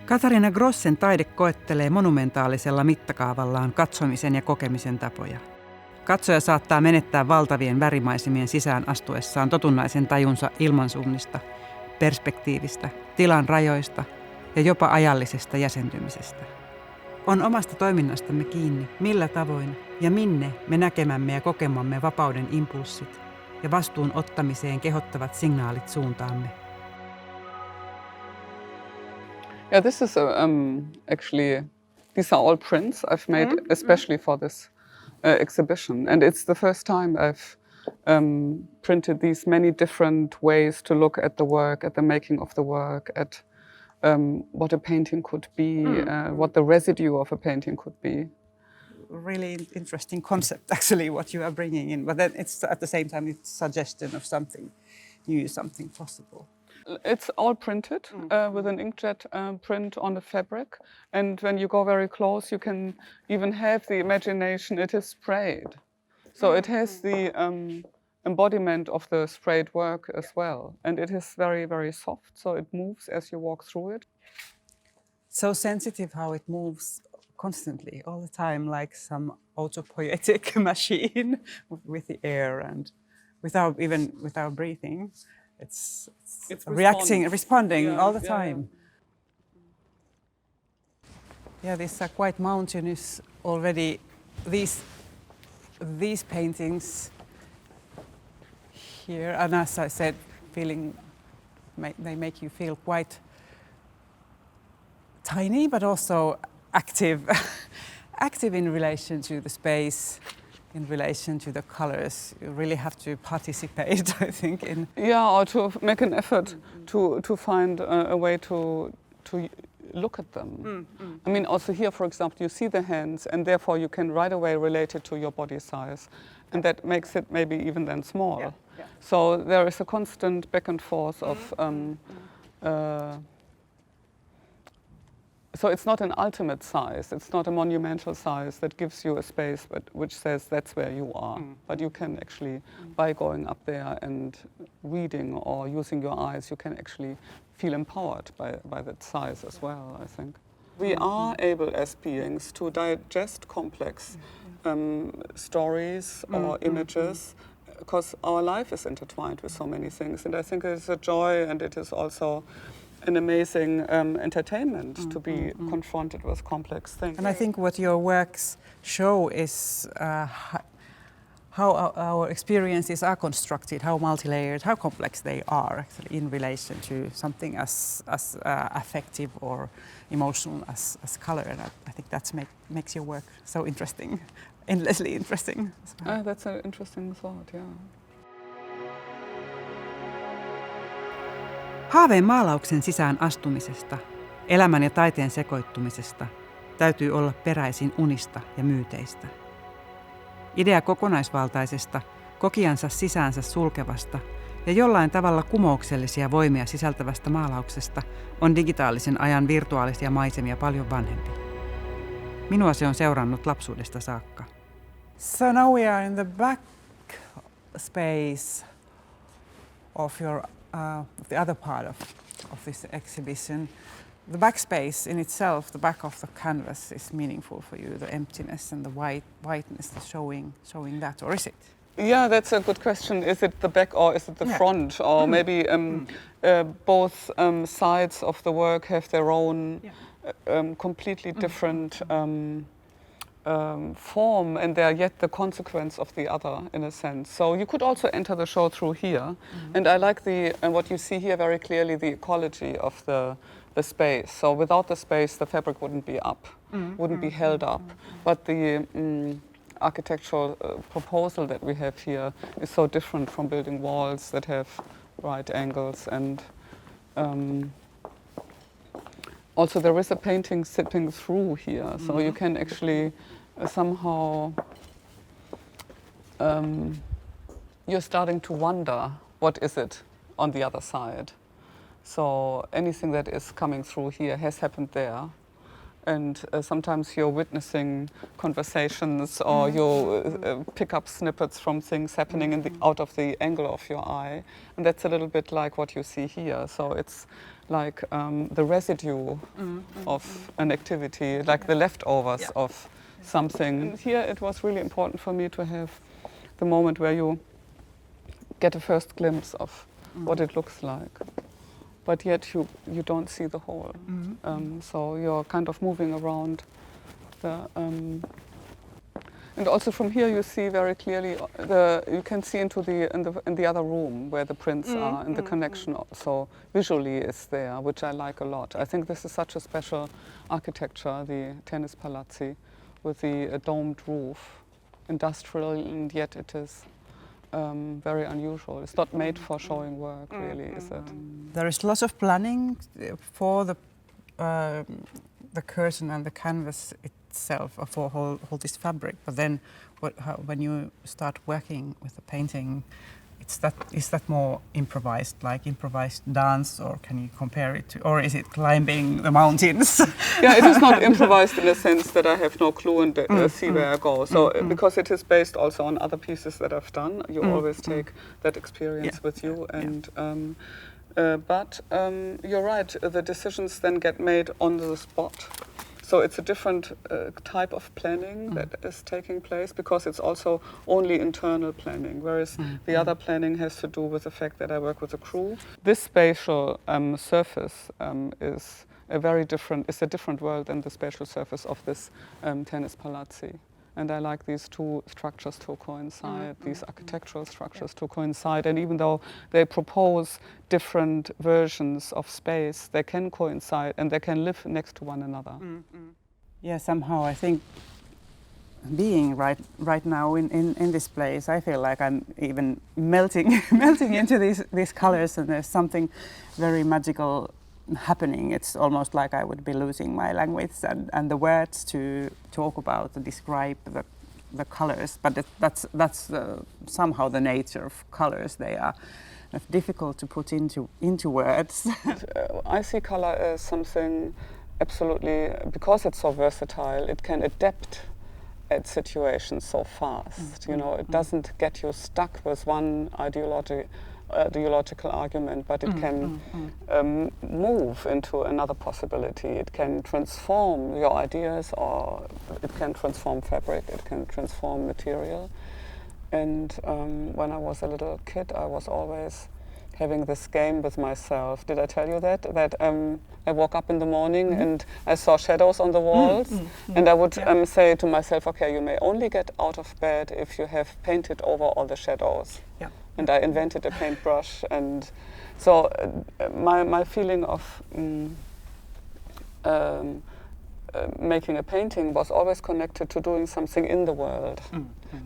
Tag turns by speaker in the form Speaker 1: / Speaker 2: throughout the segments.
Speaker 1: Katharina Grossen taide koettelee monumentaalisella mittakaavallaan katsomisen ja kokemisen tapoja. Katsoja saattaa menettää valtavien värimaisemien sisään astuessaan totunnaisen tajunsa ilmansuunnista, perspektiivistä, tilan rajoista ja jopa ajallisesta jäsentymisestä. On omasta toiminnastamme kiinni, millä tavoin ja minne me näkemämme ja kokemamme vapauden impulssit ja vastuun ottamiseen kehottavat signaalit suuntaamme.
Speaker 2: Yeah, this is actually, these are all prints I've made especially for this exhibition. And it's the first time I've printed these many different ways to look at the work, at the making of the work, at what a painting could be, what the residue of a painting could be.
Speaker 1: Really interesting concept, actually, what you are bringing in. But then it's at the same time it's suggestion of something new, something possible.
Speaker 2: It's all printed with an inkjet print on the fabric. And when you go very close, you can even have the imagination it is sprayed. So it has the embodiment of the sprayed work as well. And it is very, very soft, so it moves as you walk through it.
Speaker 1: So sensitive how it moves constantly, all the time, like some autopoietic machine with the air and without breathing. It's responding all the time. Yeah, these are quite mountainous already. These paintings here, and as I said, they make you feel quite tiny, but also active, active in relation to the space. In relation to the colors, you really have to participate, I think.
Speaker 2: Or to make an effort to find a way to look at them. I mean, also here, for example, you see the hands, and therefore you can right away relate it to your body size, and that makes it maybe even then small.
Speaker 1: Yeah.
Speaker 2: So there is a constant back and forth of. So it's not an ultimate size, it's not a monumental size that gives you a space which says that's where you are. But you can actually, by going up there and reading or using your eyes, you can actually feel empowered by that size as well, I think. We are able as beings to digest complex stories or images because our life is intertwined with so many things. And I think it is a joy, and it is also an amazing entertainment to be confronted with complex things.
Speaker 1: And I think what your works show is how our experiences are constructed, how multi-layered, how complex they are actually in relation to something as affective or emotional as color. And I think that makes your work so interesting, endlessly interesting.
Speaker 2: That's an interesting thought, yeah.
Speaker 1: Haaveen maalauksen sisään astumisesta, elämän ja taiteen sekoittumisesta täytyy olla peräisin unista ja myyteistä. Idea kokonaisvaltaisesta, kokijansa sisäänsä sulkevasta ja jollain tavalla kumouksellisia voimia sisältävästä maalauksesta on digitaalisen ajan virtuaalisia maisemia paljon vanhempi. Minua se on seurannut lapsuudesta saakka. So now we are in the back space of the other part of this exhibition. The backspace in itself, the back of the canvas, is meaningful for you, the emptiness and the whiteness, showing that, or is it?
Speaker 2: Yeah, that's a good question. Is it the back or is it the front? Or maybe both sides of the work have their own completely different form, and they are yet the consequence of the other, in a sense. So you could also enter the show through here. And I like what you see here very clearly, the ecology of the space. So without the space, the fabric wouldn't be up, wouldn't be held up. But the architectural proposal that we have here is so different from building walls that have right angles. And also there is a painting sipping through here, so you can actually somehow, you're starting to wonder, what is it on the other side? So anything that is coming through here has happened there. And sometimes you're witnessing conversations, or you pick up snippets from things happening out of the angle of your eye. And that's a little bit like what you see here. So it's like the residue of an activity, like the leftovers of something. And here it was really important for me to have the moment where you get a first glimpse of what it looks like. But yet you don't see the whole. So you're kind of moving around the... and also from here you see very clearly, you can see into in the other room where the prints are, and the connection also visually is there, which I like a lot. I think this is such a special architecture, the Tennis Palazzi, with the domed roof, industrial, and yet it is very unusual. It's not made for showing work, really, is it?
Speaker 1: There is lots of planning for the curtain and the canvas itself, for whole this fabric. But then, when you start working with the painting, is that more improvised, like improvised dance, or can you compare it to, or is it climbing the mountains?
Speaker 2: Yeah, it is not improvised in the sense that I have no clue and see where I go. So because it is based also on other pieces that I've done, you always take that experience with you. And but you're right, the decisions then get made on the spot. So it's a different type of planning that is taking place, because it's also only internal planning, whereas the other planning has to do with the fact that I work with a crew. This spatial surface is a different world than the spatial surface of this Tennis Palazzi. And I like these two structures to coincide, these architectural structures to coincide. And even though they propose different versions of space, they can coincide and they can live next to one another.
Speaker 1: Yeah, somehow I think being right now in this place, I feel like I'm even melting into these colors, and there's something very magical happening. It's almost like I would be losing my language and the words to talk about, to describe the colors. But that's somehow the nature of colors. They are difficult to put into words.
Speaker 2: I see color as something absolutely, because it's so versatile, it can adapt at situations so fast. You know, it doesn't get you stuck with one ideological argument, but it can move into another possibility. It can transform your ideas, or it can transform fabric, it can transform material. And when I was a little kid, I was always having this game with myself. Did I tell you that? That I woke up in the morning and I saw shadows on the walls, and I would say to myself, okay, you may only get out of bed if you have painted over all the shadows. Yeah. And I invented a paintbrush, and so my feeling of making a painting was always connected to doing something in the world,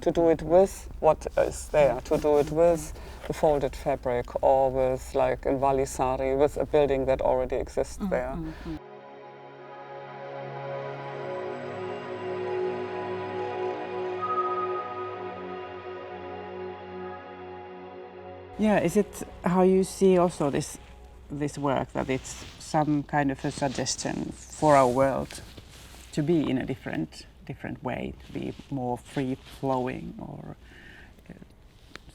Speaker 2: to do it with what is there, to do it with the folded fabric, or with, like in Vallisari, with a building that already exists there.
Speaker 1: Yeah, is it how you see also this work, that it's some kind of a suggestion for our world to be in a different way, to be more free flowing, or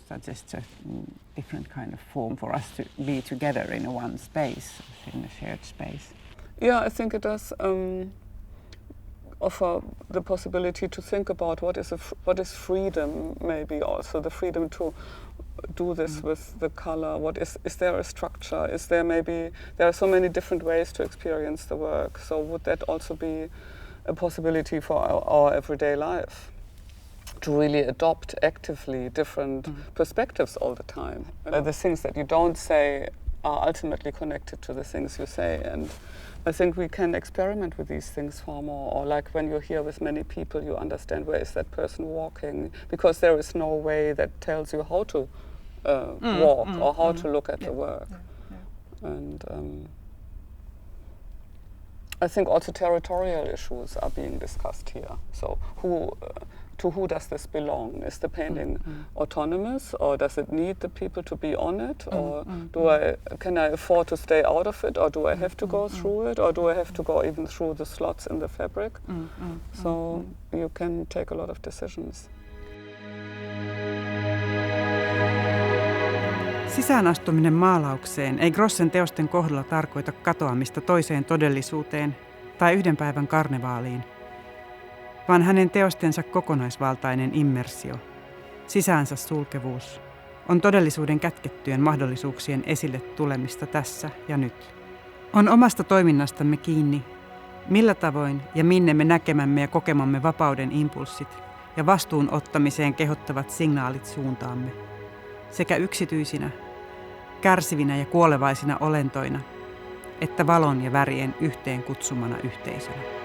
Speaker 1: suggest a different kind of form for us to be together in one space, in a shared space?
Speaker 2: Yeah, I think it does offer the possibility to think about what is freedom, maybe also the freedom to do this with the color. What is there a structure? Is there there are so many different ways to experience the work. So would that also be a possibility for our everyday life? To really adopt actively different perspectives all the time. The things that you don't say are ultimately connected to the things you say, and I think we can experiment with these things far more. Or like when you're here with many people, you understand where is that person walking, because there is no way that tells you how to walk or how to look at the work. And I think also territorial issues are being discussed here. So to who does this belong? Is the painting autonomous, or does it need the people to be on it, or can I afford to stay out of it, or do I have to go through it, or do I have to go even through the slots in the fabric? So you can take a lot of decisions.
Speaker 1: Sisäänastuminen maalaukseen ei Grossen teosten kohdalla tarkoita katoamista toiseen todellisuuteen tai yhden päivän karnevaaliin, vaan hänen teostensa kokonaisvaltainen immersio, sisäänsä sulkevuus, on todellisuuden kätkettyjen mahdollisuuksien esille tulemista tässä ja nyt. On omasta toiminnastamme kiinni, millä tavoin ja minne me näkemämme ja kokemamme vapauden impulssit ja vastuun ottamiseen kehottavat signaalit suuntaamme, sekä yksityisinä, kärsivinä ja kuolevaisina olentoina, että valon ja värien yhteen kutsumana yhteisönä.